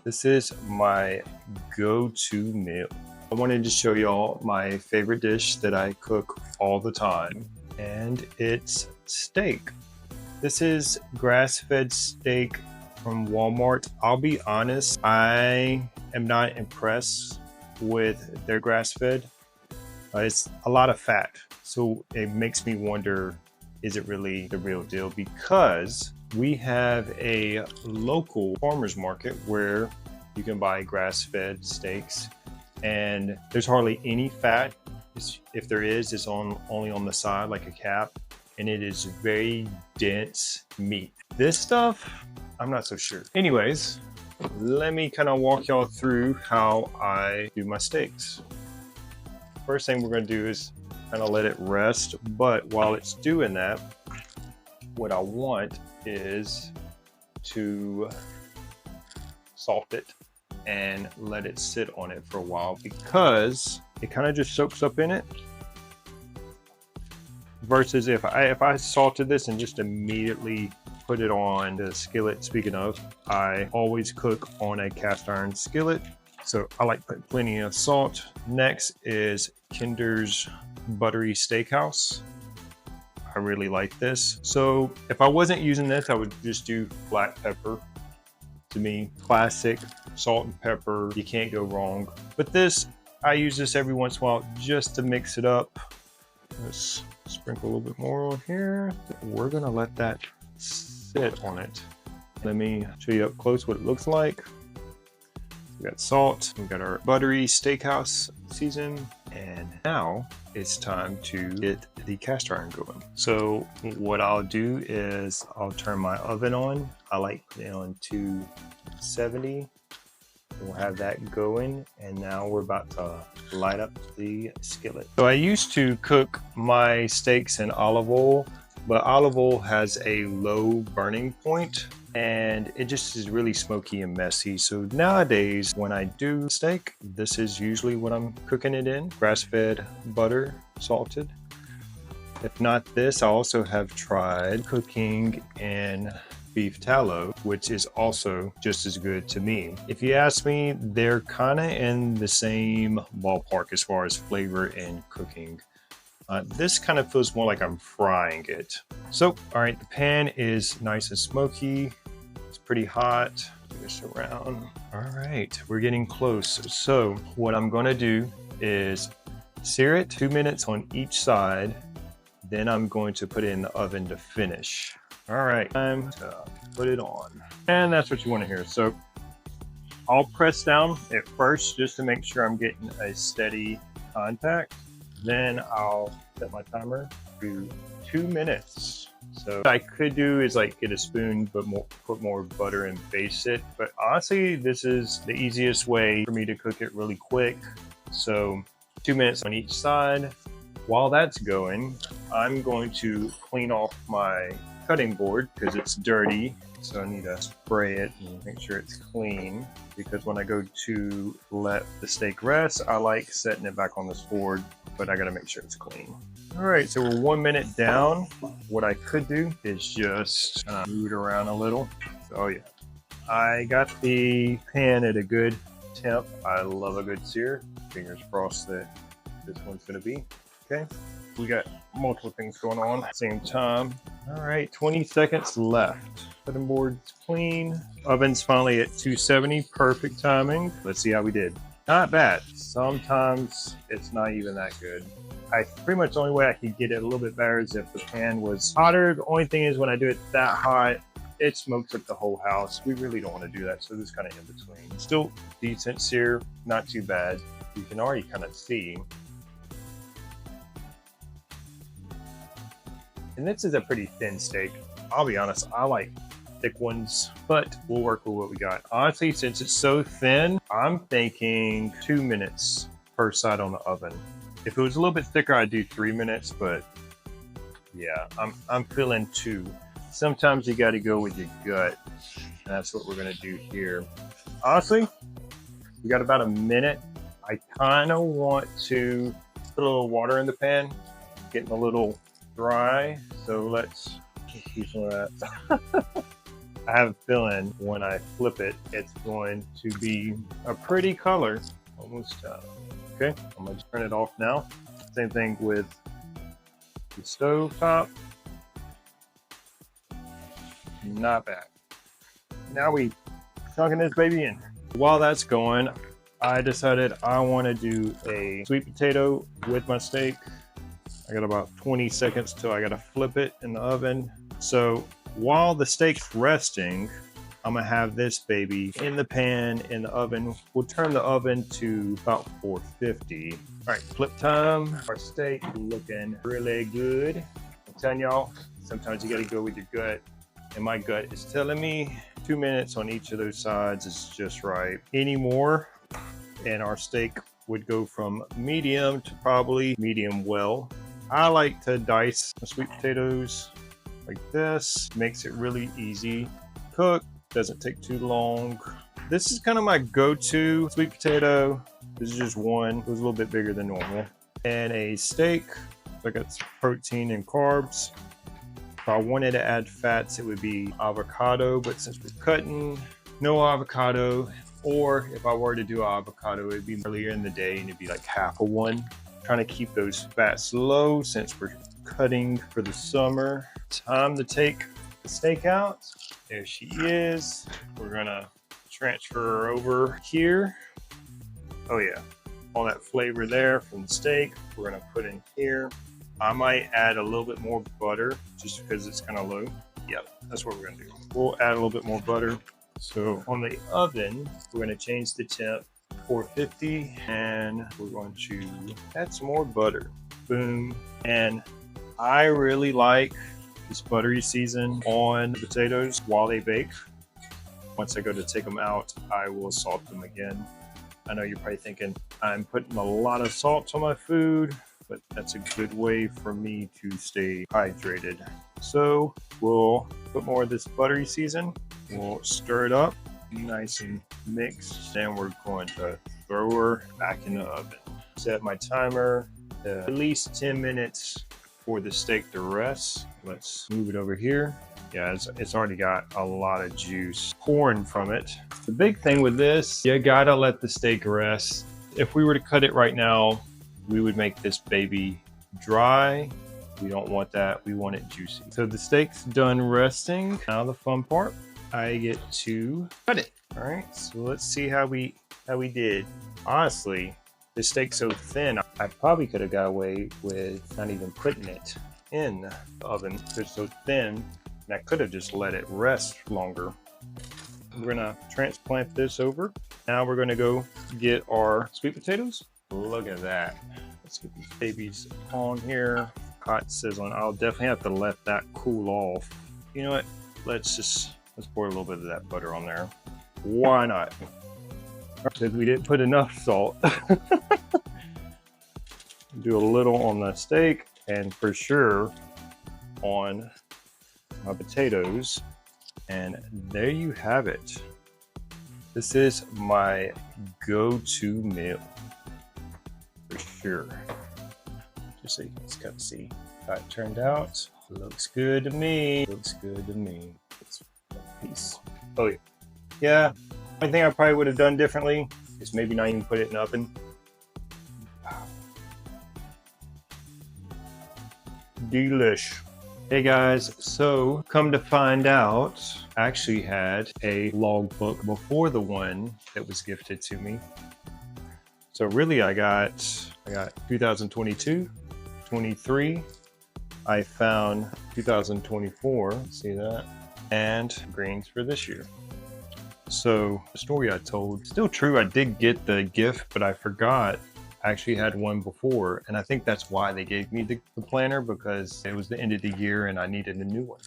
This is my go-to meal. I wanted to show y'all my favorite dish that I cook all the time, and it's steak. This is grass-fed steak from Walmart. I'll be honest, I am not impressed with their grass-fed. It's a lot of fat, so it makes me wonder, is it really the real deal? Because we have a local farmers market where you can buy grass-fed steaks, and there's hardly any fat. If there is, it's only on the side like a cap, and it is very dense meat. This stuff, I'm not so sure. Anyways, let me kind of walk y'all through how I do my steaks. First thing we're going to do is kind of let it rest, but while it's doing that, what I want is to salt it and let it sit on it for a while, because it kind of just soaks up in it, versus if I salted this and just immediately put it on the skillet. Speaking of, I always cook on a cast iron skillet, so I like putting plenty of salt. Next is Kinder's Buttery Steakhouse. I really like this. So if I wasn't using this, I would just do black pepper. To me, classic salt and pepper, you can't go wrong. But this, I use this every once in a while just to mix it up. Let's sprinkle a little bit more on here. We're gonna let that sit on it. Let me show you up close what it looks like. We got salt, we got our buttery steakhouse season, and now it's time to get the cast iron going. So what I'll do is I'll turn my oven on. I like putting it on 270. We'll have that going, and now we're about to light up the skillet. So I used to cook my steaks in olive oil, but olive oil has a low burning point, and it just is really smoky and messy. So nowadays, when I do steak, this is usually what I'm cooking it in. Grass-fed butter, salted. If not this, I also have tried cooking in beef tallow, which is also just as good to me. If you ask me, they're kind of in the same ballpark as far as flavor and cooking. This kind of feels more like I'm frying it. So, all right, the pan is nice and smoky. It's pretty hot. Do this around. All right, we're getting close. So what I'm gonna do is sear it 2 minutes on each side. Then I'm going to put it in the oven to finish. All right, time to put it on. And that's what you want to hear. So I'll press down at first just to make sure I'm getting a steady contact. Then I'll set my timer to 2 minutes. So what I could do is like get a spoon, but put more butter and baste it. But honestly, this is the easiest way for me to cook it really quick. So 2 minutes on each side. While that's going, I'm going to clean off my cutting board because it's dirty. So I need to spray it and make sure it's clean, because when I go to let the steak rest, I like setting it back on this board, but I gotta make sure it's clean. All right, so we're 1 minute down. What I could do is just move it around a little. Oh yeah, I got the pan at a good temp. I love a good sear. Fingers crossed that this one's gonna be okay. We got multiple things going on at the same time. All right, 20 seconds left. Cutting board's clean. Oven's finally at 270, perfect timing. Let's see how we did. Not bad. Sometimes it's not even that good. Pretty much the only way I could get it a little bit better is if the pan was hotter. The only thing is when I do it that hot, it smokes up the whole house. We really don't want to do that, so this is kind of in between. Still decent sear, not too bad. You can already kind of see. And this is a pretty thin steak. I'll be honest, I like thick ones, but we'll work with what we got. Honestly, since it's so thin, I'm thinking 2 minutes per side on the oven. If it was a little bit thicker, I'd do 3 minutes, but yeah, I'm feeling 2. Sometimes you got to go with your gut, and that's what we're gonna do here. Honestly, we got about a minute. I kind of want to put a little water in the pan, getting a little dry, so let's do some of that. I have a feeling when I flip it, it's going to be a pretty color. Almost done. Okay, I'm gonna turn it off now. Same thing with the stove top. Not bad. Now we chunking this baby in. While that's going, I decided I want to do a sweet potato with my steak. I got about 20 seconds till I gotta flip it in the oven. So while the steak's resting, I'm gonna have this baby in the pan in the oven. We'll turn the oven to about 450. All right, flip time. Our steak looking really good. I'm telling y'all, sometimes you gotta go with your gut. And my gut is telling me 2 minutes on each of those sides is just right. Any more, and our steak would go from medium to probably medium well. I like to dice my sweet potatoes like this. Makes it really easy to cook. Doesn't take too long. This is kind of my go-to sweet potato. This is just one. It was a little bit bigger than normal. And a steak. So I got some protein and carbs. If I wanted to add fats, it would be avocado. But since we're cutting, no avocado. Or if I were to do avocado, it'd be earlier in the day and it'd be like half of one. Trying to keep those fats low since we're cutting for the summer. Time to take the steak out. There she is. We're gonna transfer her over here. Oh yeah, all that flavor there from the steak, we're gonna put in here. I might add a little bit more butter just because it's kind of low. Yep, that's what we're gonna do. We'll add a little bit more butter. So on the oven, we're gonna change the temp 450, and we're going to add some more butter. Boom. And I really like this buttery season on the potatoes while they bake. Once I go to take them out, I will salt them again. I know you're probably thinking I'm putting a lot of salt on my food, but that's a good way for me to stay hydrated. So we'll put more of this buttery season. We'll stir it up nice and mixed. Then we're going to throw her back in the oven. Set my timer to at least 10 minutes for the steak to rest. Let's move it over here. Yeah, it's already got a lot of juice pouring from it. The big thing with this, you gotta let the steak rest. If we were to cut it right now, we would make this baby dry. We don't want that, we want it juicy. So the steak's done resting. Now the fun part, I get to cut it. All right, so let's see how we did. Honestly, the steak's so thin, I probably could have got away with not even putting it in the oven. It's so thin, and I could have just let it rest longer. We're gonna transplant this over. Now we're gonna go get our sweet potatoes. Look at that. Let's get these babies on here. Hot sizzling. I'll definitely have to let that cool off. You know what? Let's pour a little bit of that butter on there. Why not? Because we didn't put enough salt. Do a little on the steak and for sure on my potatoes. And there you have it. This is my go-to meal for sure. Just so you can kind of see how it turned out. Looks good to me. Looks good to me. It's a piece. Oh yeah. Yeah. One thing I probably would have done differently is maybe not even put it in the oven. Delish. Hey guys, so come to find out, I actually had a logbook before the one that was gifted to me. So really I got 2022, 23, I found 2024, see that? And greens for this year. So the story I told, still true, I did get the gift, but I forgot I actually had one before. And I think that's why they gave me the planner, because it was the end of the year and I needed a new one.